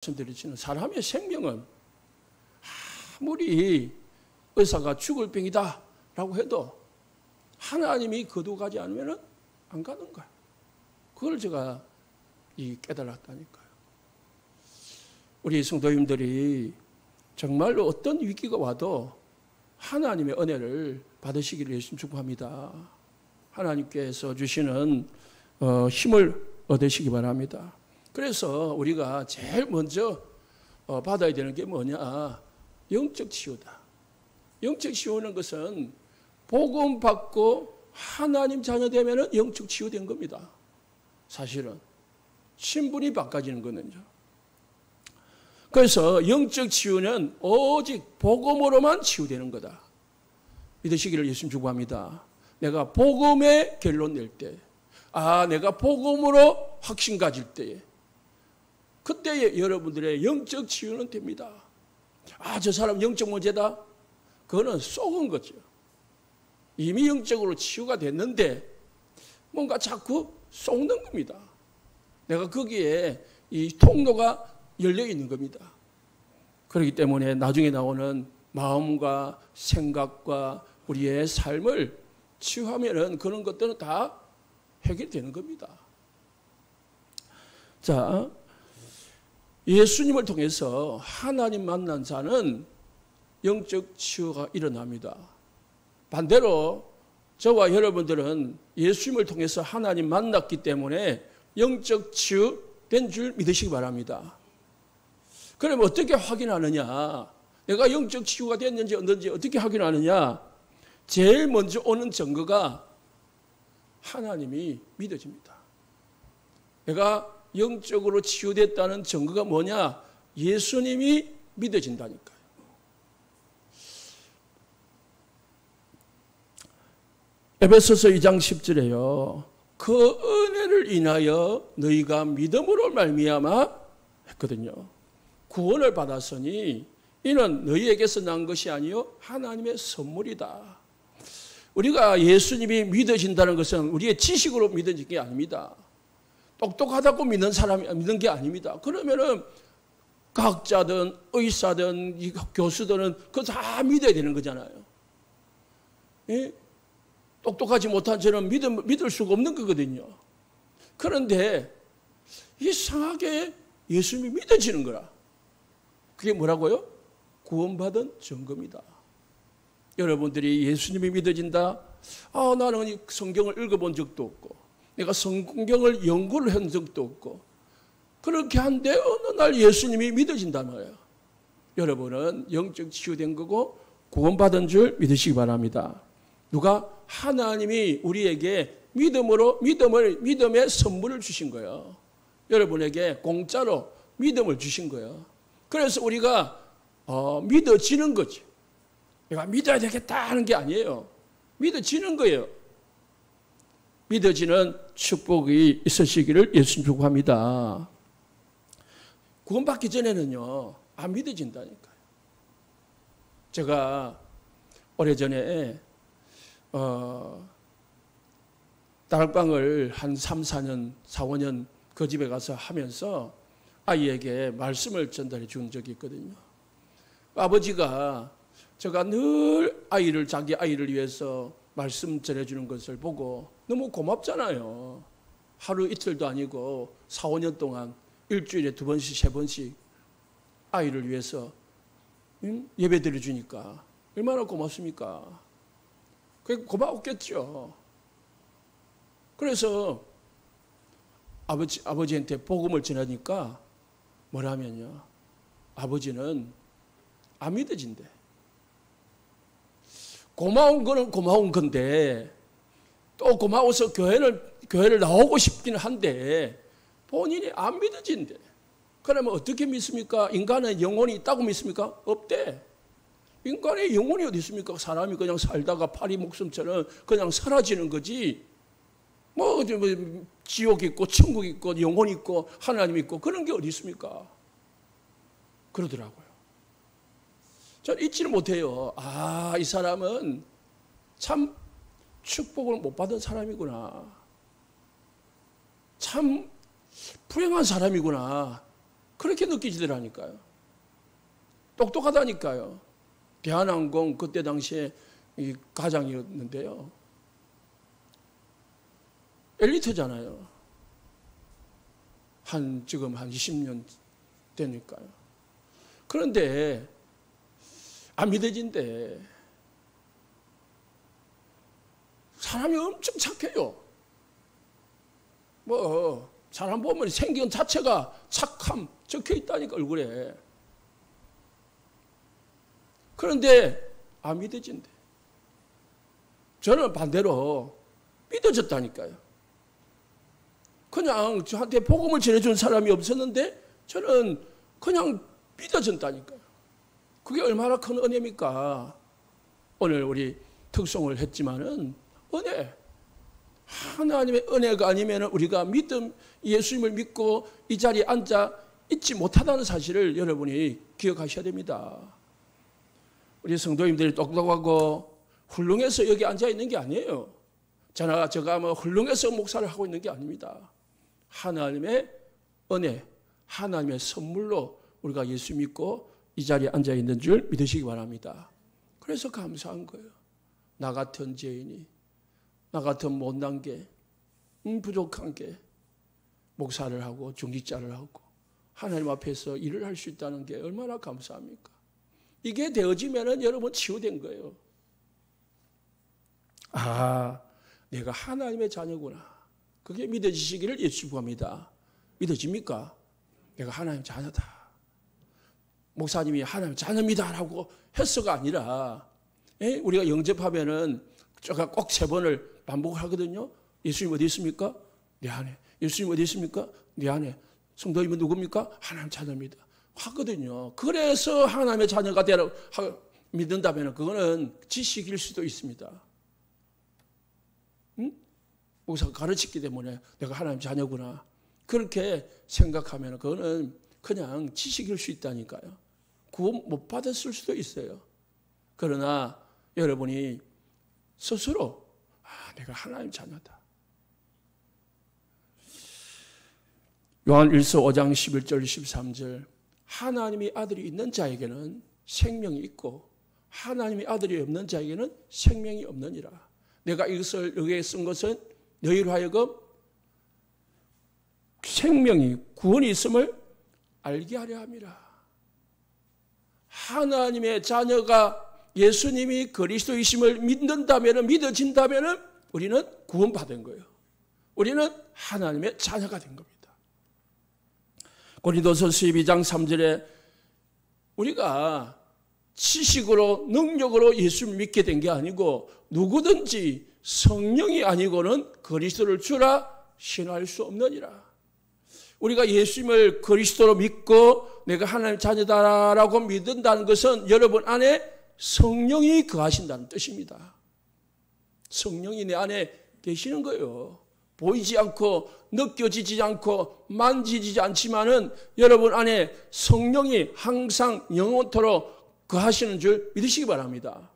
말씀드리지는 사람의 생명은 아무리 의사가 죽을 병이다 라고 해도 하나님이 거두가지 않으면 안 가는 거야. 그걸 제가 깨달았다니까요. 우리 성도님들이 정말로 어떤 위기가 와도 하나님의 은혜를 받으시기를 예수님 축복합니다. 하나님께서 주시는 힘을 얻으시기 바랍니다. 그래서 우리가 제일 먼저 받아야 되는 게 뭐냐? 영적 치유다. 영적 치유는 것은 복음 받고 하나님 자녀 되면 영적 치유된 겁니다. 사실은 신분이 바꿔지는 거는요. 그래서 영적 치유는 오직 복음으로만 치유되는 거다. 믿으시기를 예수님 축복합니다. 내가 복음의 결론 낼 때, 내가 복음으로 확신 가질 때에, 그때에 여러분들의 영적 치유는 됩니다. 저 사람 영적 문제다? 그거는 속은 거죠. 이미 영적으로 치유가 됐는데 뭔가 자꾸 속는 겁니다. 내가 거기에 이 통로가 열려 있는 겁니다. 그렇기 때문에 나중에 나오는 마음과 생각과 우리의 삶을 치유하면은 그런 것들은 다 해결되는 겁니다. 자, 예수님을 통해서 하나님 만난 자는 영적 치유가 일어납니다. 반대로 저와 여러분들은 예수님을 통해서 하나님 만났기 때문에 영적 치유된 줄 믿으시기 바랍니다. 그럼 어떻게 확인하느냐? 내가 영적 치유가 됐는지 없는지 어떻게 확인하느냐? 제일 먼저 오는 증거가 하나님이 믿어집니다. 내가 영적으로 치유됐다는 증거가 뭐냐? 예수님이 믿어진다니까요. 에베소서 2장 10절에요. 그 은혜를 인하여 너희가 믿음으로 말미암아 했거든요. 구원을 받았으니 이는 너희에게서 난 것이 아니요 하나님의 선물이다. 우리가 예수님이 믿어진다는 것은 우리의 지식으로 믿어진 게 아닙니다. 똑똑하다고 믿는 게 아닙니다. 그러면은 과학자든 의사든 교수들은 그거 다 믿어야 되는 거잖아요. 예? 똑똑하지 못한 저는 믿을 수가 없는 거거든요. 그런데 이상하게 예수님이 믿어지는 거라. 그게 뭐라고요? 구원받은 증거입니다. 여러분들이 예수님이 믿어진다? 나는 성경을 읽어본 적도 없고 내가 성경을 연구를 한 적도 없고 그렇게 한데 어느 날 예수님이 믿어진단 말이에요. 여러분은 영적 치유된 거고 구원받은 줄 믿으시기 바랍니다. 누가? 하나님이 우리에게 믿음의 선물을 주신 거예요. 여러분에게 공짜로 믿음을 주신 거예요. 그래서 우리가 믿어지는 거지. 내가 믿어야 되겠다 하는 게 아니에요. 믿어지는 거예요. 믿어지는 축복이 있으시기를 예수님 축복합니다. 구원받기 전에는요, 안 믿어진다니까요. 제가 오래전에 다락방을 한 3, 4년, 4, 5년 그 집에 가서 하면서 아이에게 말씀을 전달해 준 적이 있거든요. 아버지가 제가 늘 자기 아이를 위해서 말씀 전해주는 것을 보고 너무 고맙잖아요. 하루 이틀도 아니고 4, 5년 동안 일주일에 2번씩, 3번씩 아이를 위해서 예배 드려주니까 얼마나 고맙습니까? 그게 고마웠겠죠. 그래서 아버지한테 복음을 전하니까 뭐라면요. 아버지는 안 믿어진대. 고마운 거는 고마운 건데 또 고마워서 교회를 나오고 싶기는 한데 본인이 안 믿어진대. 그러면 어떻게 믿습니까? 인간은 영혼이 있다고 믿습니까? 없대. 인간의 영혼이 어디 있습니까? 사람이 그냥 살다가 파리 목숨처럼 그냥 사라지는 거지. 뭐 지옥 있고 천국 있고 영혼 있고 하나님 있고 그런 게 어디 있습니까? 그러더라고요. 저는 잊지를 못해요. 이 사람은 참 축복을 못 받은 사람이구나. 참 불행한 사람이구나. 그렇게 느끼시더라니까요. 똑똑하다니까요. 대한항공 그때 당시에 이 과장이었는데요. 엘리트잖아요. 지금 한 20년 되니까요. 그런데 안 믿어진대. 사람이 엄청 착해요. 사람 보면 생긴 자체가 착함 적혀 있다니까, 얼굴에. 그런데 안 믿어진대. 저는 반대로 믿어졌다니까요. 그냥 저한테 복음을 전해준 사람이 없었는데 저는 그냥 믿어졌다니까요. 그게 얼마나 큰 은혜입니까? 오늘 우리 특송을 했지만은 은혜. 하나님의 은혜가 아니면 우리가 예수님을 믿고 이 자리에 앉아 있지 못하다는 사실을 여러분이 기억하셔야 됩니다. 우리 성도님들이 똑똑하고 훌륭해서 여기 앉아 있는 게 아니에요. 제가 훌륭해서 목사를 하고 있는 게 아닙니다. 하나님의 은혜, 하나님의 선물로 우리가 예수 믿고 이 자리에 앉아 있는 줄 믿으시기 바랍니다. 그래서 감사한 거예요. 나 같은 죄인이, 나 같은 못난 게, 부족한 게 목사를 하고 중직자를 하고 하나님 앞에서 일을 할 수 있다는 게 얼마나 감사합니까? 이게 되어지면은 여러분 치유된 거예요. 내가 하나님의 자녀구나. 그게 믿어지시기를 예수 구합니다. 믿어집니까? 내가 하나님 자녀다. 목사님이 하나님 자녀입니다 라고 했어가 아니라, 우리가 영접하면은 제가 꼭 3번을 반복하거든요. 예수님 어디 있습니까? 내 안에. 예수님 어디 있습니까? 내 안에. 성도님은 누굽니까? 하나님 자녀입니다. 하거든요. 그래서 하나님의 자녀가 되라고 믿는다면 그거는 지식일 수도 있습니다. 목사가 가르치기 때문에 내가 하나님 자녀구나. 그렇게 생각하면 그거는 그냥 지식일 수 있다니까요. 구원 못 받았을 수도 있어요. 그러나 여러분이 스스로 내가 하나님 자녀다. 요한 1서 5장 11절 13절 하나님의 아들이 있는 자에게는 생명이 있고 하나님의 아들이 없는 자에게는 생명이 없느니라. 내가 이것을 여기에 쓴 것은 너희로 하여금 생명이 구원이 있음을 알게 하려 함이라. 하나님의 자녀가 예수님이 그리스도이심을 믿는다면, 믿어진다면 우리는 구원받은 거예요. 우리는 하나님의 자녀가 된 겁니다. 고린도서 12장 3절에 우리가 지식으로 능력으로 예수를 믿게 된 게 아니고 누구든지 성령이 아니고는 그리스도를 주라 신할 수 없느니라. 우리가 예수님을 그리스도로 믿고 내가 하나님 자녀다라고 믿는다는 것은 여러분 안에 성령이 거하신다는 뜻입니다. 성령이 내 안에 계시는 거예요. 보이지 않고 느껴지지 않고 만지지 않지만은 여러분 안에 성령이 항상 영원토록 거하시는 줄 믿으시기 바랍니다.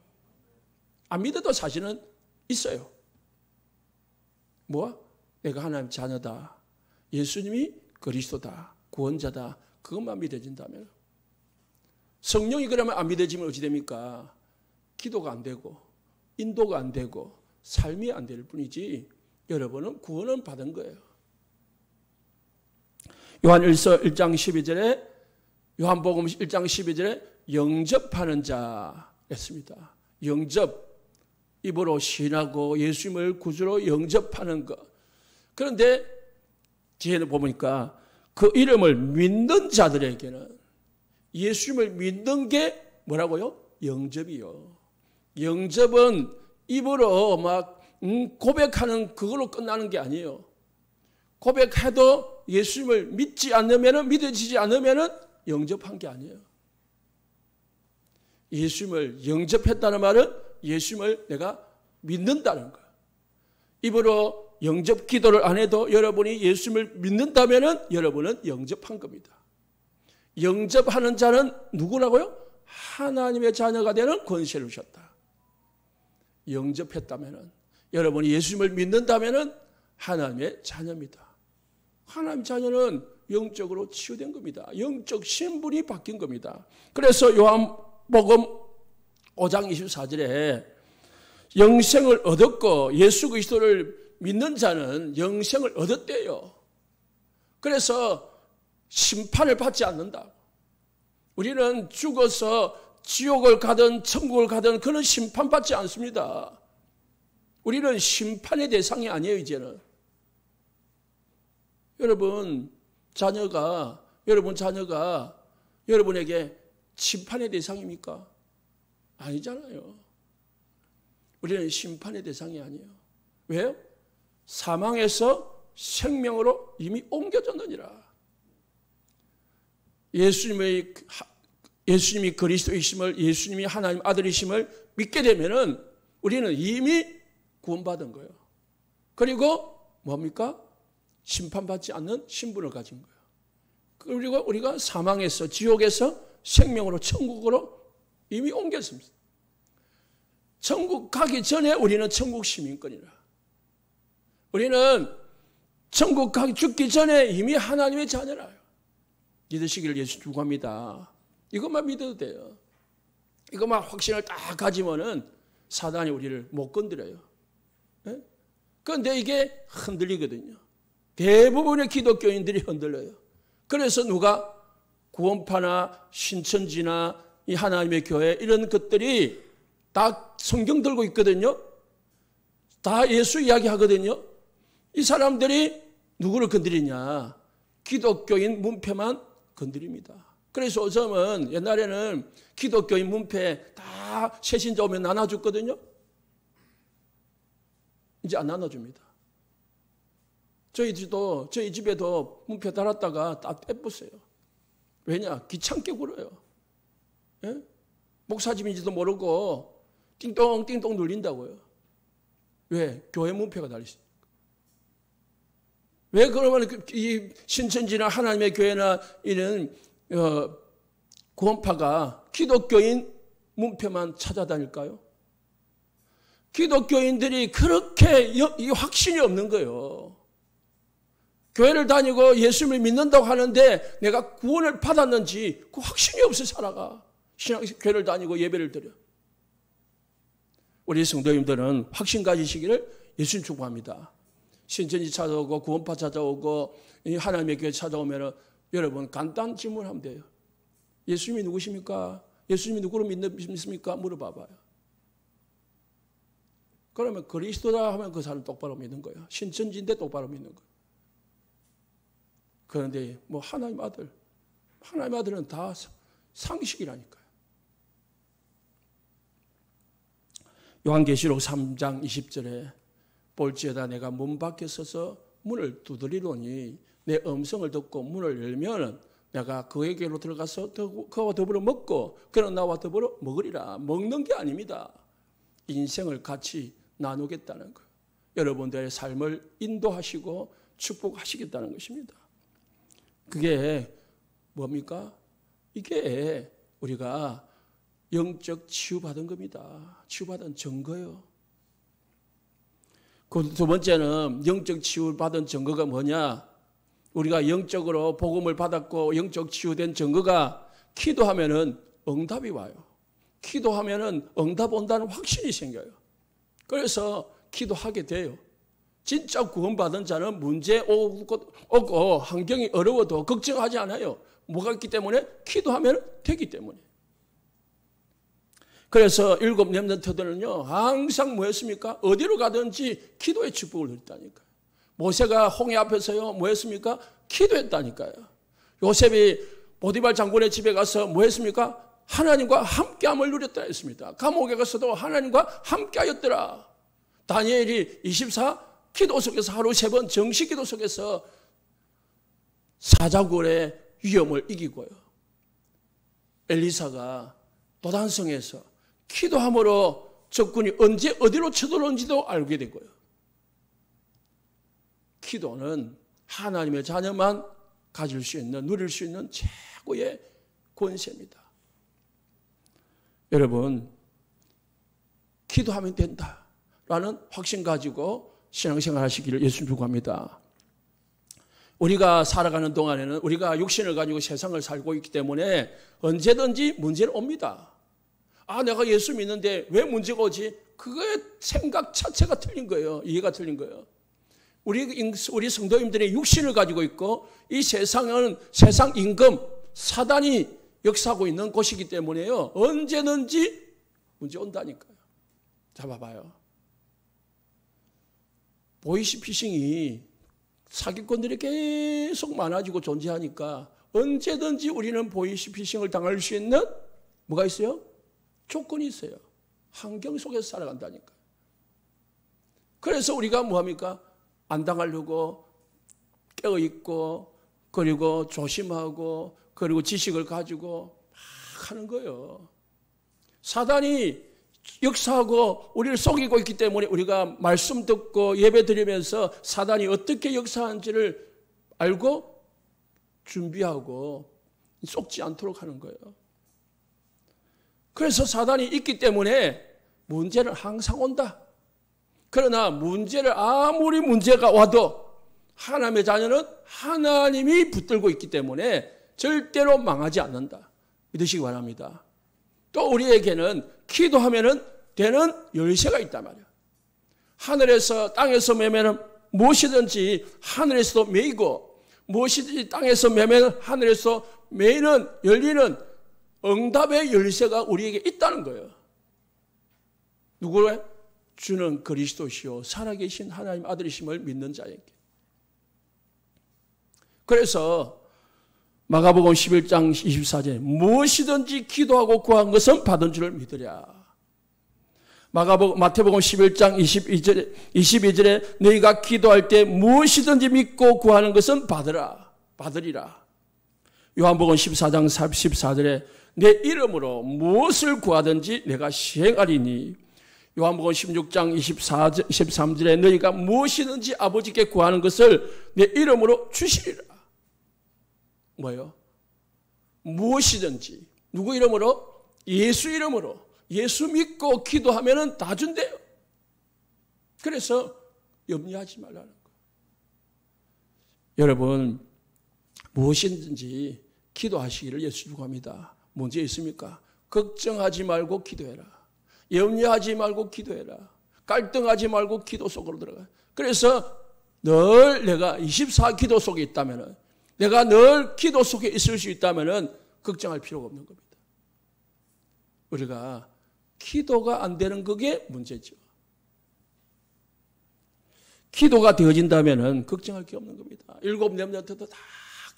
안 믿어도 사실은 있어요. 뭐야? 내가 하나님 자녀다. 예수님이 그리스도다. 구원자다. 그것만 믿어진다면. 성령이 그러면 안 믿어지면 어찌 됩니까? 기도가 안 되고 인도가 안 되고 삶이 안 될 뿐이지 여러분은 구원은 받은 거예요. 요한일서 1장 12절에 요한복음 1장 12절에 영접하는 자 했습니다. 영접, 입으로 신하고 예수님을 구주로 영접하는 것. 그런데 뒤에는 보니까 그 이름을 믿는 자들에게는 예수님을 믿는 게 뭐라고요? 영접이요. 영접은 입으로 막 고백하는 그걸로 끝나는 게 아니에요. 고백해도 예수님을 믿지 않으면, 믿어지지 않으면 영접한 게 아니에요. 예수님을 영접했다는 말은 예수님을 내가 믿는다는 거예요. 입으로 영접 기도를 안 해도 여러분이 예수님을 믿는다면 여러분은 영접한 겁니다. 영접하는 자는 누구라고요? 하나님의 자녀가 되는 권세를 주셨다. 영접했다면 여러분이 예수님을 믿는다면 하나님의 자녀입니다. 하나님 자녀는 영적으로 치유된 겁니다. 영적 신분이 바뀐 겁니다. 그래서 요한복음 5장 24절에 영생을 얻었고 예수 그리스도를 믿는 자는 영생을 얻었대요. 그래서 심판을 받지 않는다. 우리는 죽어서 지옥을 가든 천국을 가든 그런 심판받지 않습니다. 우리는 심판의 대상이 아니에요, 이제는. 여러분 자녀가 여러분에게 심판의 대상입니까? 아니잖아요. 우리는 심판의 대상이 아니에요. 왜요? 사망에서 생명으로 이미 옮겨졌느니라. 예수님이 그리스도이심을, 예수님이 하나님 아들이심을 믿게 되면은 우리는 이미 구원받은 거예요. 그리고 뭡니까? 심판받지 않는 신분을 가진 거예요. 그리고 우리가 사망에서, 지옥에서 생명으로, 천국으로 이미 옮겼습니다. 천국 가기 전에 우리는 천국 시민권이라. 우리는 천국 가기 죽기 전에 이미 하나님의 자녀라요. 믿으시기를 예수 축원합니다. 이것만 믿어도 돼요. 이것만 확신을 딱 가지면은 사단이 우리를 못 건드려요. 그런데 이게 흔들리거든요. 대부분의 기독교인들이 흔들려요. 그래서 누가 구원파나 신천지나 이 하나님의 교회 이런 것들이 다 성경 들고 있거든요. 다 예수 이야기 하거든요. 이 사람들이 누구를 건드리냐? 기독교인 문패만 건드립니다. 그래서 요즘은 옛날에는 기독교인 문패 다 새신자 오면 나눠줬거든요. 이제 안 나눠줍니다. 저희 집에도 문패 달았다가 다 떼었어요. 왜냐? 귀찮게 굴어요. 예? 목사집인지도 모르고 띵똥띵똥 눌린다고요. 왜? 교회 문패가 달렸어요. 왜 그러면 이 신천지나 하나님의 교회나 이런 구원파가 기독교인 문패만 찾아다닐까요? 기독교인들이 그렇게 이 확신이 없는 거예요. 교회를 다니고 예수님을 믿는다고 하는데 내가 구원을 받았는지 그 확신이 없어 살아가. 교회를 다니고 예배를 드려. 우리 성도님들은 확신 가지시기를 예수님 축복합니다. 신천지 찾아오고 구원파 찾아오고 하나님의 교회 찾아오면 여러분 간단한 질문하면 돼요. 예수님이 누구십니까? 예수님이 누구로 믿습니까? 물어봐봐요. 그러면 그리스도다 하면 그 사람 똑바로 믿는 거예요. 신천지인데 똑바로 믿는 거예요. 그런데 뭐 하나님 아들은 다 상식이라니까요. 요한계시록 3장 20절에 볼지어다 내가 문 밖에 서서 문을 두드리노니 내 음성을 듣고 문을 열면 내가 그에게로 들어가서 그와 더불어 먹고 그는 나와 더불어 먹으리라. 먹는 게 아닙니다. 인생을 같이 나누겠다는 거예요. 여러분들의 삶을 인도하시고 축복하시겠다는 것입니다. 그게 뭡니까? 이게 우리가 영적 치유받은 겁니다. 치유받은 증거예요. 그 두 번째는 영적 치유받은 증거가 뭐냐? 우리가 영적으로 복음을 받았고 영적 치유된 증거가 기도하면은 응답이 와요. 기도하면은 응답 온다는 확신이 생겨요. 그래서 기도하게 돼요. 진짜 구원받은 자는 문제 오고 환경이 어려워도 걱정하지 않아요. 뭐가 있기 때문에? 기도하면 되기 때문에. 그래서 7 렘넌트들은요 항상 뭐였습니까? 어디로 가든지 기도의 축복을 누렸다니까요. 모세가 홍해 앞에서요 뭐했습니까? 기도했다니까요. 요셉이 보디발 장군의 집에 가서 뭐했습니까? 하나님과 함께함을 누렸다 했습니다. 감옥에 가서도 하나님과 함께하였더라. 다니엘이 24 기도 속에서 하루 3번 정식 기도 속에서 사자굴의 위험을 이기고요. 엘리사가 도단성에서 기도함으로 적군이 언제 어디로 쳐들어오는지도 알게 되고요. 기도는 하나님의 자녀만 가질 수 있는, 누릴 수 있는 최고의 권세입니다. 여러분, 기도하면 된다라는 확신 가지고 신앙생활 하시기를 예수님 축복합니다. 우리가 살아가는 동안에는 우리가 육신을 가지고 세상을 살고 있기 때문에 언제든지 문제는 옵니다. 아, 내가 예수 믿는데 왜 문제가 오지? 그거의 생각 자체가 틀린 거예요. 이해가 틀린 거예요. 우리 성도님들의 육신을 가지고 있고 이 세상은 세상 임금 사단이 역사하고 있는 곳이기 때문에요. 언제든지 문제 온다니까요. 자, 봐봐요. 보이스피싱이 사기꾼들이 계속 많아지고 존재하니까 언제든지 우리는 보이스피싱을 당할 수 있는 뭐가 있어요? 조건이 있어요. 환경 속에서 살아간다니까. 그래서 우리가 뭐합니까? 안 당하려고 깨어있고 그리고 조심하고 그리고 지식을 가지고 막 하는 거예요. 사단이 역사하고 우리를 속이고 있기 때문에 우리가 말씀 듣고 예배 드리면서 사단이 어떻게 역사하는지를 알고 준비하고 속지 않도록 하는 거예요. 그래서 사단이 있기 때문에 문제는 항상 온다. 그러나 문제를 아무리 문제가 와도 하나님의 자녀는 하나님이 붙들고 있기 때문에 절대로 망하지 않는다. 믿으시기 바랍니다. 또 우리에게는 기도하면은 되는 열쇠가 있단 말이야. 하늘에서 땅에서 매매는 무엇이든지 하늘에서도 매이고 무엇이든지 땅에서 매매는 하늘에서 매이는 열리는 응답의 열쇠가 우리에게 있다는 거예요. 누구를? 주는 그리스도시요 살아계신 하나님 아들이심을 믿는 자에게. 그래서 마가복음 11장 24절에 무엇이든지 기도하고 구한 것은 받은 줄을 믿으랴. 마태복음 11장 22절에 너희가 기도할 때 무엇이든지 믿고 구하는 것은 받으리라. 요한복음 14장 14절에 내 이름으로 무엇을 구하든지 내가 시행하리니. 요한복음 16장 23절에 너희가 무엇이든지 아버지께 구하는 것을 내 이름으로 주시리라. 뭐예요? 무엇이든지 누구 이름으로? 예수 이름으로. 예수 믿고 기도하면 다 준대요. 그래서 염려하지 말라는 거예요. 여러분 무엇이든지 기도하시기를 예수 축복합니다. 문제 있습니까? 걱정하지 말고 기도해라. 염려하지 말고 기도해라. 갈등하지 말고 기도 속으로 들어가. 그래서 늘 내가 24기도 속에 있다면, 내가 늘 기도 속에 있을 수 있다면 걱정할 필요가 없는 겁니다. 우리가 기도가 안 되는 그게 문제죠. 기도가 되어진다면 걱정할 게 없는 겁니다. 7 렘넌트도 다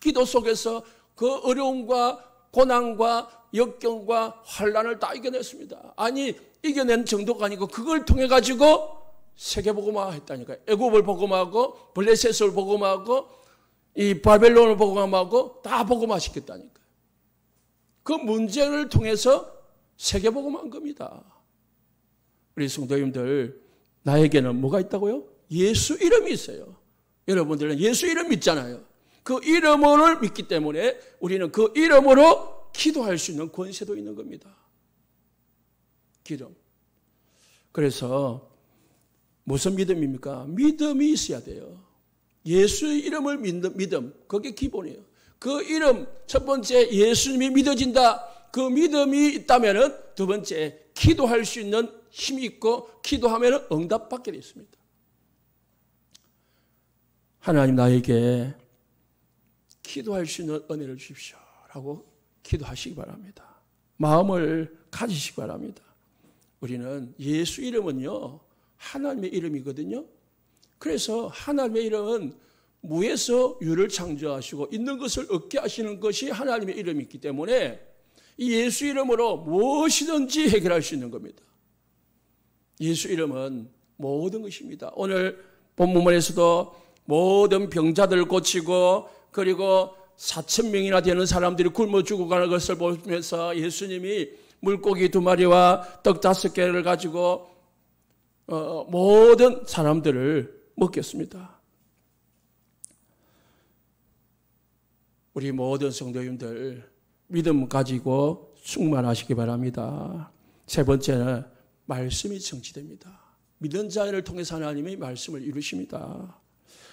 기도 속에서 그 어려움과 고난과 역경과 환난을 다 이겨냈습니다. 아니 이겨낸 정도가 아니고 그걸 통해 가지고 세계복음화 했다니까요. 애굽을 복음하고 블레셋을 복음하고 이 바벨론을 복음하고 다 복음화시켰다니까요. 그 문제를 통해서 세계복음한 겁니다. 우리 성도님들, 나에게는 뭐가 있다고요? 예수 이름이 있어요. 여러분들은 예수 이름 믿잖아요. 그 이름을 믿기 때문에 우리는 그 이름으로 기도할 수 있는 권세도 있는 겁니다. 기름. 그래서 무슨 믿음입니까? 믿음이 있어야 돼요. 예수의 이름을 믿는 믿음, 그게 기본이에요. 그 이름, 첫 번째 예수님이 믿어진다. 그 믿음이 있다면 두 번째 기도할 수 있는 힘이 있고 기도하면 응답받게 되어 있습니다. 하나님 나에게 기도할 수 있는 은혜를 주십시오 라고 기도하시기 바랍니다. 마음을 가지시기 바랍니다. 우리는 예수 이름은요 하나님의 이름이거든요. 그래서 하나님의 이름은 무에서 유를 창조하시고 있는 것을 얻게 하시는 것이 하나님의 이름이기 때문에 이 예수 이름으로 무엇이든지 해결할 수 있는 겁니다. 예수 이름은 모든 것입니다. 오늘 본문에서도 모든 병자들을 고치고 그리고 4,000명이나 되는 사람들이 굶어 죽어가는 것을 보면서 예수님이 물고기 2마리와 떡 5개를 가지고 모든 사람들을 먹겠습니다. 우리 모든 성도님들 믿음 가지고 충만하시기 바랍니다. 세 번째는 말씀이 성취됩니다. 믿는 자를 통해서 하나님이 말씀을 이루십니다.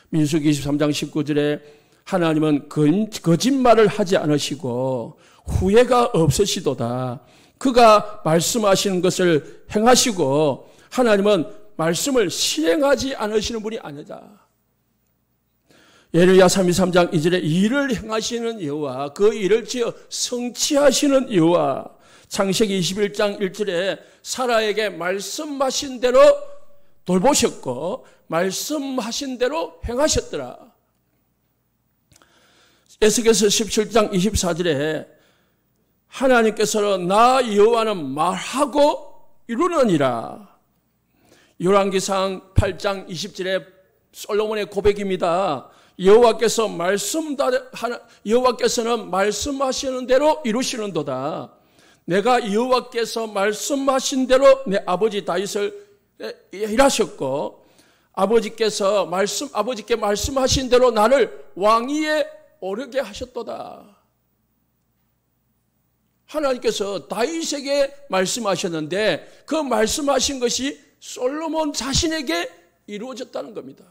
민수기 23장 19절에 하나님은 거짓말을 하지 않으시고 후회가 없으시도다. 그가 말씀하시는 것을 행하시고 하나님은 말씀을 실행하지 않으시는 분이 아니다. 예레미야 33장 2절에 일을 행하시는 여호와, 그 일을 지어 성취하시는 여호와, 창세기 21장 1절에 사라에게 말씀하신 대로 돌보셨고 말씀하신 대로 행하셨더라. 에스겔서 17장 24절에 하나님께서는 나 여호와는 말하고 이루느니라. 열왕기상 8장 20절에 솔로몬의 고백입니다. 여호와께서는 말씀하시는 대로 이루시는도다. 내가 여호와께서 말씀하신 대로 내 아버지 다윗을 일하셨고 아버지께 말씀하신 대로 나를 왕위에 오르게 하셨도다. 하나님께서 다윗에게 말씀하셨는데 그 말씀하신 것이 솔로몬 자신에게 이루어졌다는 겁니다.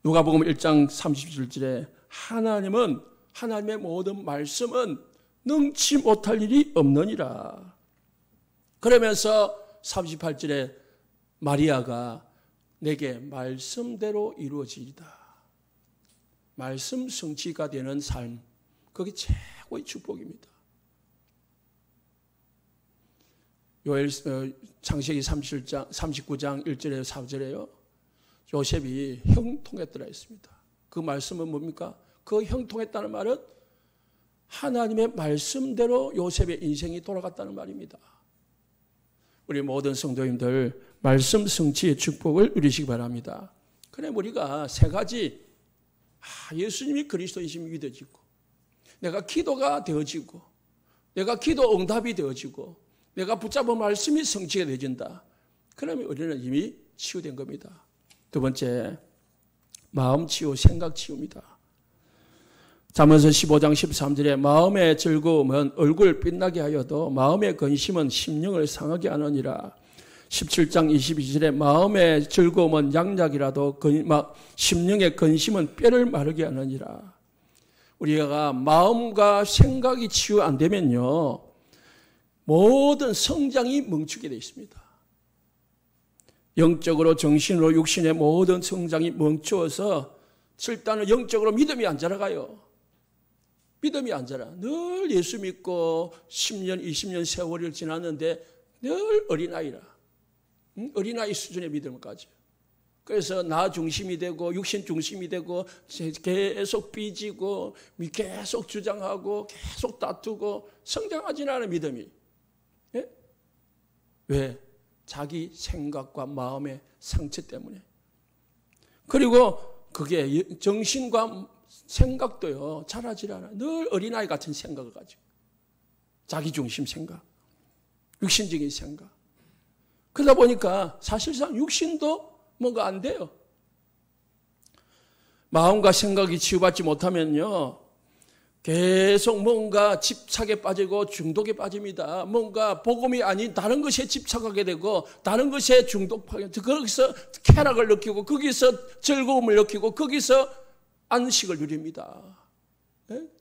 누가복음 1장 37절에 하나님의 모든 말씀은 능치 못할 일이 없느니라. 그러면서 38절에 마리아가 내게 말씀대로 이루어지리다. 말씀 성취가 되는 삶, 그게 최고의 축복입니다. 창세기 39장 1절에서 4절에요. 요셉이 형통했더라 했습니다. 그 말씀은 뭡니까? 그 형통했다는 말은 하나님의 말씀대로 요셉의 인생이 돌아갔다는 말입니다. 우리 모든 성도님들 말씀 성취의 축복을 누리시기 바랍니다. 그래 우리가 세 가지, 예수님이 그리스도이심이 믿어지고, 내가 기도가 되어지고, 내가 기도 응답이 되어지고, 내가 붙잡은 말씀이 성취가 되어진다. 그러면 우리는 이미 치유된 겁니다. 두 번째, 마음 치유, 생각 치유입니다. 잠언서 15장 13절에 마음의 즐거움은 얼굴 빛나게 하여도 마음의 근심은 심령을 상하게 하느니라. 17장 22절에 마음의 즐거움은 양약이라도 심령의 근심은 뼈를 마르게 하느니라. 우리가 마음과 생각이 치유 안 되면요, 모든 성장이 멈추게 되어 있습니다. 영적으로, 정신으로, 육신의 모든 성장이 멈추어서 일단은 영적으로 믿음이 안 자라가요. 믿음이 안 자라. 늘 예수 믿고 10년, 20년 세월이 지났는데 늘 어린아이라. 어린아이 수준의 믿음을 가져요. 그래서 나 중심이 되고 육신 중심이 되고 계속 삐지고 계속 주장하고 계속 다투고 성장하지는 않은 믿음이. 예? 왜? 자기 생각과 마음의 상처 때문에. 그리고 그게 정신과 생각도요, 자라질 않아. 늘 어린아이 같은 생각을 가지고. 자기 중심 생각, 육신적인 생각. 그러다 보니까 사실상 육신도 뭔가 안 돼요. 마음과 생각이 치유받지 못하면요, 계속 뭔가 집착에 빠지고 중독에 빠집니다. 뭔가 복음이 아닌 다른 것에 집착하게 되고 다른 것에 중독하게 되고 거기서 쾌락을 느끼고 거기서 즐거움을 느끼고 거기서 안식을 누립니다.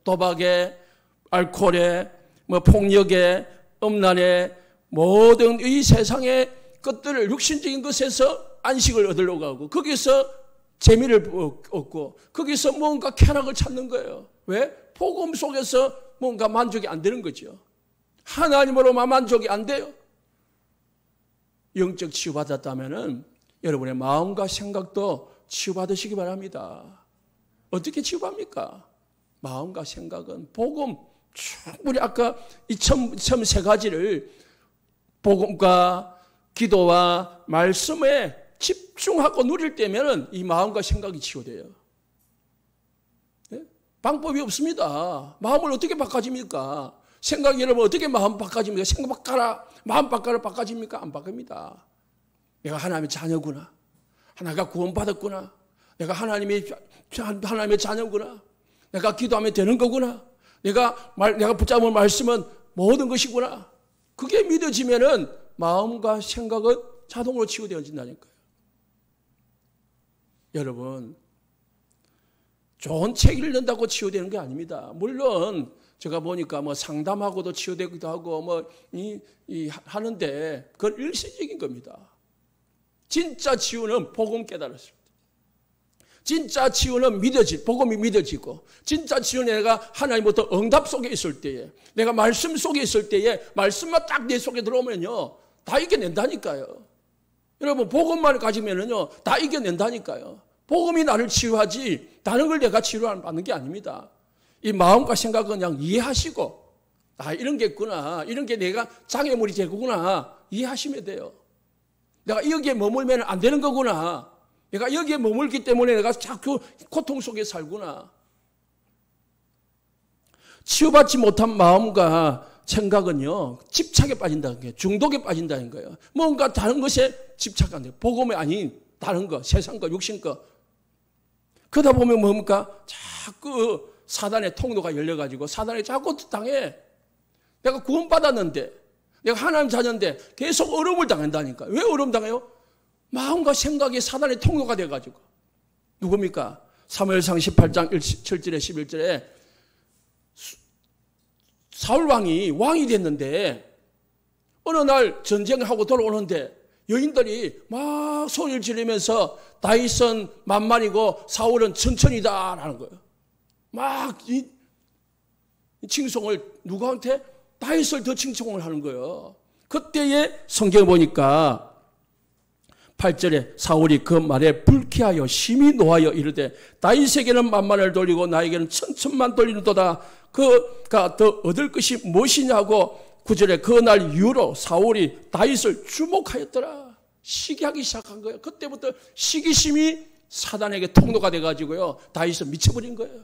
도박에, 알코올에, 폭력에, 음란에, 모든 이 세상의 것들을 육신적인 것에서 안식을 얻으려고 하고 거기서 재미를 얻고 거기서 뭔가 쾌락을 찾는 거예요. 왜? 복음 속에서 뭔가 만족이 안 되는 거죠. 하나님으로만 만족이 안 돼요. 영적 치유받았다면 여러분의 마음과 생각도 치유받으시기 바랍니다. 어떻게 치유합니까? 마음과 생각은 복음, 충분히 아까 이 처음 세 가지를 복음과 기도와 말씀에 집중하고 누릴 때면 이 마음과 생각이 치유돼요. 네? 방법이 없습니다. 마음을 어떻게 바꿔집니까? 생각이 여러분 어떻게 마음 바꿔집니까? 생각 바꿔라. 마음 바꿔집니까? 안 바뀝니다. 내가 하나님의 자녀구나. 내가 구원받았구나. 내가 하나님의 자녀구나. 내가 기도하면 되는 거구나. 내가 붙잡은 말씀은 모든 것이구나. 그게 믿어지면은 마음과 생각은 자동으로 치유되어진다니까요. 여러분, 좋은 책 읽는다고 치유되는 게 아닙니다. 물론 제가 보니까 뭐 상담하고도 치유되기도 하고 뭐 하는데 그건 일시적인 겁니다. 진짜 치유는 복음 깨달았을 때. 진짜 치유는 복음이 믿어지고, 진짜 치유는 내가 하나님부터 응답 속에 있을 때에, 내가 말씀 속에 있을 때에, 말씀만 딱 내 속에 들어오면요, 다 이겨낸다니까요. 여러분, 복음만 가지면은요, 다 이겨낸다니까요. 복음이 나를 치유하지, 다른 걸 내가 치유받는 게 아닙니다. 이 마음과 생각은 그냥 이해하시고, 아, 이런 게 있구나. 이런 게 내가 장애물이 되구나. 이해하시면 돼요. 내가 여기에 머물면 안 되는 거구나. 내가 여기에 머물기 때문에 내가 자꾸 고통 속에 살구나. 치유받지 못한 마음과 생각은요, 집착에 빠진다는 거예요. 중독에 빠진다는 거예요. 뭔가 다른 것에 집착한대요. 복음이 아닌 다른 거, 세상 거, 육신 거. 그러다 보면 뭡니까? 자꾸 사단의 통로가 열려가지고 사단에 자꾸 당해. 내가 구원받았는데, 내가 하나님 자녀인데 계속 어려움을 당한다니까. 왜 어려움 당해요? 마음과 생각이 사단의 통로가 돼가지고. 누굽니까? 사무엘상 18장 7절에 11절에 사울왕이 왕이 됐는데 어느 날 전쟁하고 돌아오는데 여인들이 막 소리를 지르면서 다윗은 만만이고 사울은 천천히다라는 거예요. 막 이 칭송을 누구한테? 다윗을 더 칭송을 하는 거예요. 그때에 성경에 보니까 8절에 사울이 그 말에 불쾌하여 심히 노하여 이르되 다윗에게는 만만을 돌리고 나에게는 천천만 돌리는도다. 그가 더 얻을 것이 무엇이냐고 9절에 그날 이후로 사울이 다윗을 주목하였더라. 시기하기 시작한 거예요. 그때부터 시기심이 사단에게 통로가 돼가지고요. 다윗은 미쳐버린 거예요.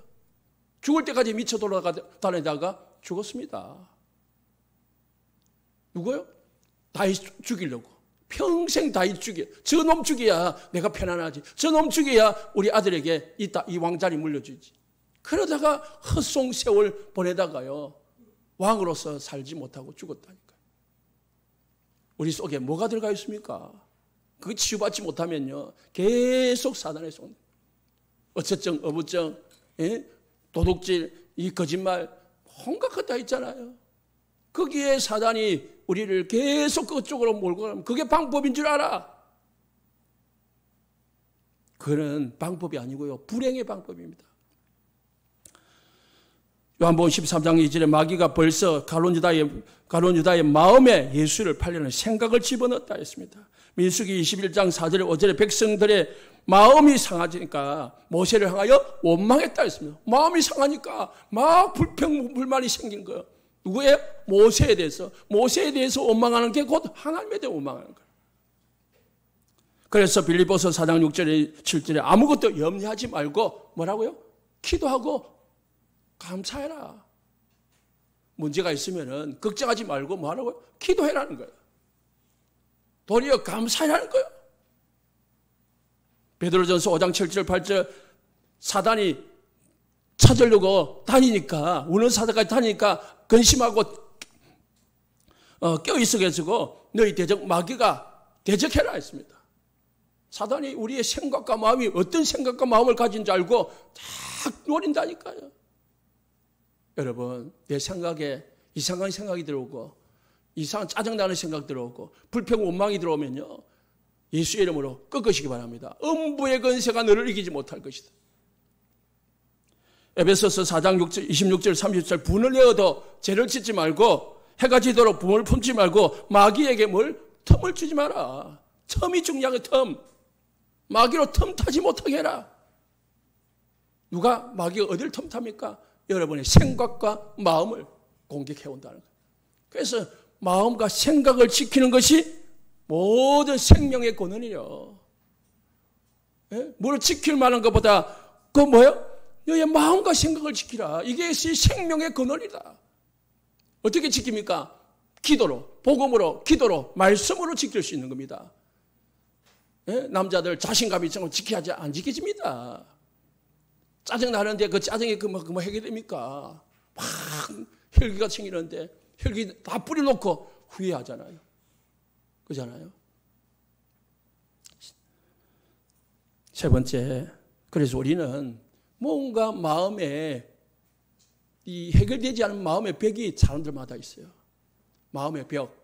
죽을 때까지 미쳐 돌아다니다가 죽었습니다. 누구요? 다윗 죽이려고. 평생 다윗 죽여. 저놈 죽여야 내가 편안하지. 저놈 죽여야 우리 아들에게 이 왕자리 물려주지. 그러다가 헛송 세월 보내다가요. 왕으로서 살지 못하고 죽었다니까요. 우리 속에 뭐가 들어가 있습니까? 그거 치유받지 못하면요. 계속 사단의 손. 어처증, 어부증, 도둑질, 이 거짓말, 온갖 것 다 있잖아요. 거기에 사단이 우리를 계속 그쪽으로 몰고 가면 그게 방법인 줄 알아. 그는 방법이 아니고요. 불행의 방법입니다. 요한복음 13장 2절에 마귀가 벌써 가룟 유다의 마음에 예수를 팔려는 생각을 집어넣었다 했습니다. 민수기 21장 4절에 5절에 백성들의 마음이 상하니까 모세를 향하여 원망했다 했습니다. 마음이 상하니까 막 불평불만이 생긴 거예요. 누구예요? 모세에 대해서. 모세에 대해서 원망하는 게 곧 하나님에 대해 원망하는 거예요. 그래서 빌립보서 4장 6절에 7절에 아무것도 염려하지 말고 뭐라고요? 기도하고 감사해라. 문제가 있으면은 걱정하지 말고 뭐 하라고요? 기도해라는 거예요. 도리어 감사해라는 거예요. 베드로전서 5장 7절 8절 사단이 찾으려고 다니니까 우는 사단까지 다니니까 근심하고 껴있어가지고 너희 대적 마귀가 대적해라 했습니다. 사단이 우리의 생각과 마음이 어떤 생각과 마음을 가진 줄 알고 다 노린다니까요. 여러분, 내 생각에 이상한 생각이 들어오고 이상한 짜증나는 생각 들어오고 불평 원망이 들어오면요. 예수의 이름으로 꺾으시기 바랍니다. 음부의 권세가 너를 이기지 못할 것이다. 에베소서 4장 26절 30절 분을 내어도 죄를 짓지 말고 해가 지도록 분을 품지 말고 마귀에게 틈을 주지 마라. 틈이 중요한 틈. 마귀로 틈 타지 못하게 해라. 누가 마귀가 어딜 틈탑니까? 여러분의 생각과 마음을 공격해온다는 거예요. 그래서 마음과 생각을 지키는 것이 모든 생명의 권한이요. 뭘 지킬 만한 것보다 그 뭐예요? 너의 마음과 생각을 지키라. 이게 생명의 근원이다. 어떻게 지킵니까? 기도로, 복음으로, 기도로, 말씀으로 지킬 수 있는 겁니다. 남자들 자신감이 있으면 지켜야지 안 지켜집니다. 짜증나는데 그 짜증이 뭐 해결됩니까? 막 혈기가 생기는데 혈기 다 뿌려놓고 후회하잖아요. 그잖아요. 세 번째, 그래서 우리는 뭔가 마음에 이 해결되지 않은 마음의 벽이 사람들마다 있어요. 마음의 벽.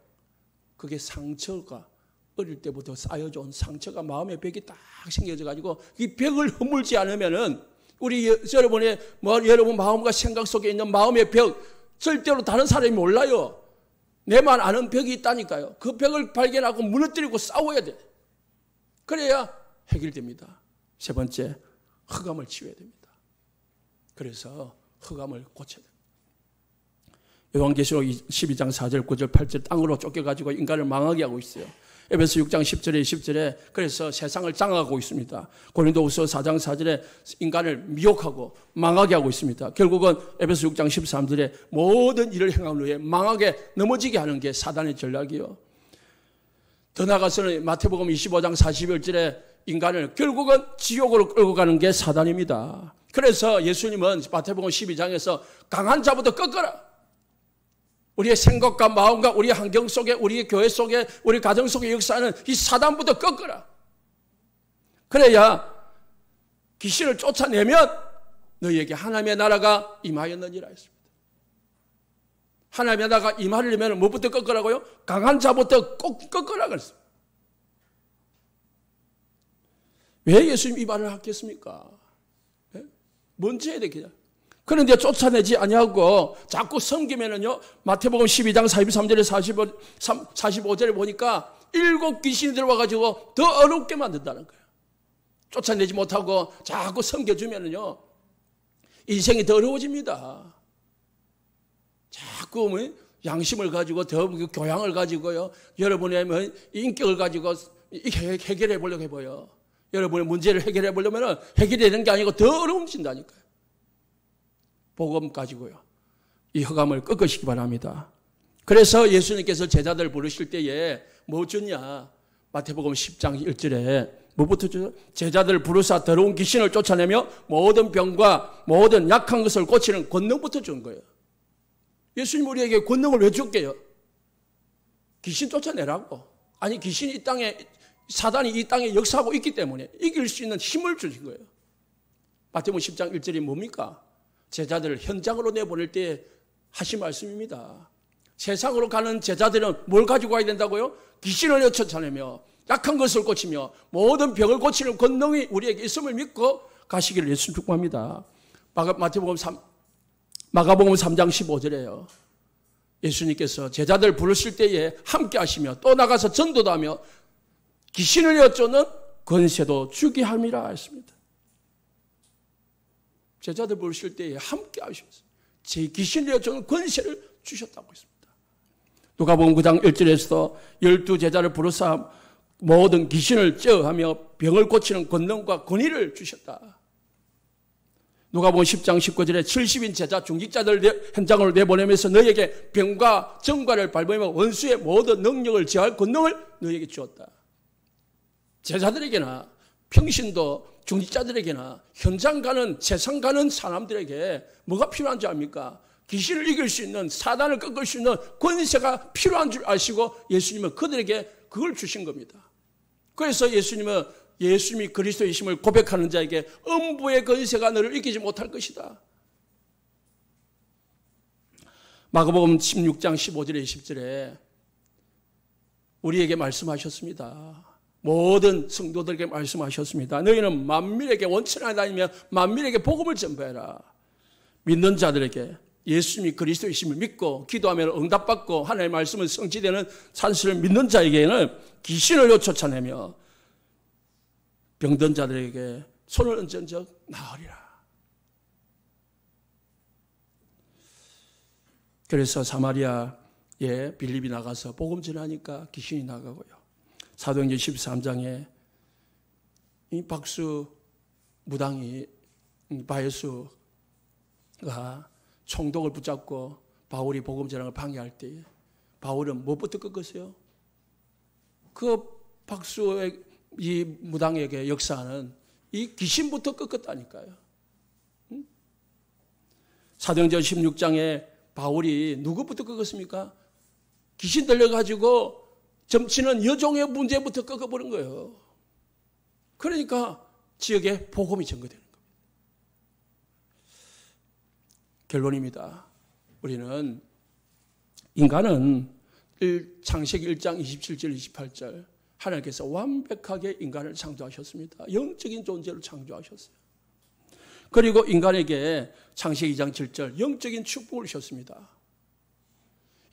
그게 상처가 어릴 때부터 쌓여져 상처가 마음의 벽이 딱 생겨져 가지고 이 벽을 허물지 않으면은 우리 여러분의 여러분 마음과 생각 속에 있는 마음의 벽 절대로 다른 사람이 몰라요. 내만 아는 벽이 있다니까요. 그 벽을 발견하고 무너뜨리고 싸워야 돼. 그래야 해결됩니다. 세 번째, 흑암을 치워야 됩니다. 그래서 흑암을 고쳐야 됩니다. 요한계시록 12장 4절 9절 8절 땅으로 쫓겨가지고 인간을 망하게 하고 있어요. 에베소 6장 10절에 20절에 그래서 세상을 장악하고 있습니다. 고린도후서 4장 4절에 인간을 미혹하고 망하게 하고 있습니다. 결국은 에베소 6장 13절에 모든 일을 행함으로 해 망하게 넘어지게 하는 게 사단의 전략이요. 더 나아가서는 마태복음 25장 41절에 인간을 결국은 지옥으로 끌고 가는 게 사단입니다. 그래서 예수님은 마태복음 12장에서 강한 자부터 꺾어라. 우리의 생각과 마음과 우리 환경 속에 우리 교회 속에 우리 가정 속에 역사하는 이 사단부터 꺾어라. 그래야 귀신을 쫓아내면 너희에게 하나님의 나라가 임하였느니라 했습니다. 하나님의 나라가 임하려면 무엇부터 꺾으라고요? 강한 자부터 꼭 꺾으라 그랬습니다. 왜 예수님 이 말을 하겠습니까? 뭔지 해야 되겠냐? 그런데 쫓아내지 아니하고 자꾸 섬기면은요, 마태복음 12장 43절에 45절에 보니까 7 귀신이 들어와가지고 더 어렵게 만든다는 거예요. 쫓아내지 못하고 자꾸 섬겨주면은요, 인생이 더 어려워집니다. 자꾸 양심을 가지고 더 교양을 가지고요, 여러분의 인격을 가지고 해결해 보려고 해봐요. 여러분의 문제를 해결해 보려면 해결이 되는 게 아니고 더 어려워진다니까요. 복음 가지고요. 이 흑암을 꺾으시기 바랍니다. 그래서 예수님께서 제자들 부르실 때에 뭐 줬냐? 마태복음 10장 1절에 뭐부터 줬죠? 제자들 부르사 더러운 귀신을 쫓아내며 모든 병과 모든 약한 것을 고치는 권능부터 준 거예요. 예수님 우리에게 권능을 왜 줄게요? 귀신 쫓아내라고. 아니 귀신이 이 땅에 사단이 이 땅에 역사하고 있기 때문에 이길 수 있는 힘을 주신 거예요. 마태복음 10장 1절이 뭡니까? 제자들을 현장으로 내보낼 때 하신 말씀입니다. 세상으로 가는 제자들은 뭘 가지고 가야 된다고요? 귀신을 쫓아내며 약한 것을 고치며 모든 병을 고치는 권능이 우리에게 있음을 믿고 가시기를 예수 축복합니다. 마가복음 3장 15절에요. 예수님께서 제자들 부르실 때에 함께 하시며 또 나가서 전도도 하며 귀신을 여쫓는 권세도 주게 함이라 했습니다. 제자들 부르실 때에 함께 하셨어요. 제 귀신을 여쫓는 권세를 주셨다고 했습니다. 누가복음 9장 1절에서도 12 제자를 부르사 모든 귀신을 제어하며 병을 고치는 권능과 권위를 주셨다. 누가복음 10장 19절에 70인 제자 중직자들 현장으로 내보내면서 너희에게 병과 정과를 밟으며 원수의 모든 능력을 제어할 권능을 너희에게 주었다. 제자들에게나 평신도 중직자들에게나 현장 가는 세상 가는 사람들에게 뭐가 필요한 줄 압니까? 귀신을 이길 수 있는 사단을 꺾을 수 있는 권세가 필요한 줄 아시고 예수님은 그들에게 그걸 주신 겁니다. 그래서 예수님이 그리스도이심을 고백하는 자에게 음부의 권세가 너를 이기지 못할 것이다. 마가복음 16장 15절에 20절에 우리에게 말씀하셨습니다. 모든 성도들에게 말씀하셨습니다. 너희는 만민에게 원천하게 다니며 만민에게 복음을 전파해라. 믿는 자들에게 예수님이 그리스도이심을 믿고 기도하면 응답받고 하나님의 말씀은 성취되는 사실을 믿는 자에게는 귀신을 쫓아내며 병든 자들에게 손을 얹은 적 나으리라. 그래서 사마리아에 빌립이 나가서 복음 전하니까 귀신이 나가고요. 사도행전 13장에 이 박수 무당이 바예수가 총독을 붙잡고 바울이 복음 전하는 걸 방해할 때 바울은 무엇부터 꺾었어요? 그 박수의 이 무당에게 역사하는 이 귀신부터 꺾었다니까요. 사도행전 16장에 바울이 누구부터 꺾었습니까? 귀신 들려가지고 점치는 여종의 문제부터 꺾어버린 거예요. 그러니까 지역에 복음이 전거되는 겁니다. 결론입니다. 우리는 인간은 창세기 1장 27절 28절 하나님께서 완벽하게 인간을 창조하셨습니다. 영적인 존재로 창조하셨어요. 그리고 인간에게 창세기 2장 7절 영적인 축복을 주셨습니다.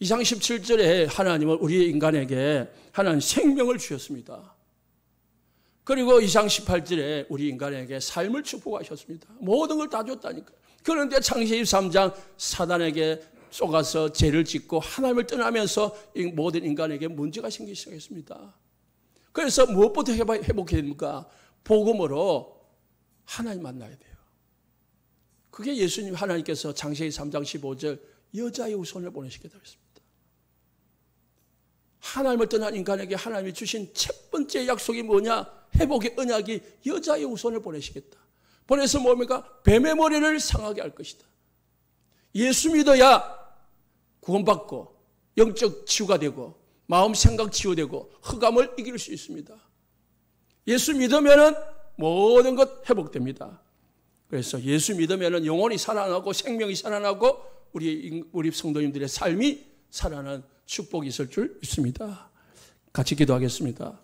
2장 17절에 하나님은 우리 인간에게 하나님 생명을 주셨습니다. 그리고 2장 18절에 우리 인간에게 삶을 축복하셨습니다. 모든 걸 다 줬다니까요. 그런데 창세기 3장 사단에게 속아서 죄를 짓고 하나님을 떠나면서 모든 인간에게 문제가 생기기 시작했습니다. 그래서 무엇부터 회복해야 됩니까? 복음으로 하나님 만나야 돼요. 그게 예수님 하나님께서 창세기 3장 15절 여자의 후손을 보내시겠다고 했습니다. 하나님을 떠난 인간에게 하나님이 주신 첫 번째 약속이 뭐냐? 회복의 언약이 여자의 후손을 보내시겠다. 보내서 뭡니까? 뱀의 머리를 상하게 할 것이다. 예수 믿어야 구원받고 영적 치유가 되고 마음 생각 치유되고 흑암을 이길 수 있습니다. 예수 믿으면 모든 것 회복됩니다. 그래서 예수 믿으면 영혼이 살아나고 생명이 살아나고 우리 성도님들의 삶이 살아나는 축복이 있을 줄 믿습니다. 같이 기도하겠습니다.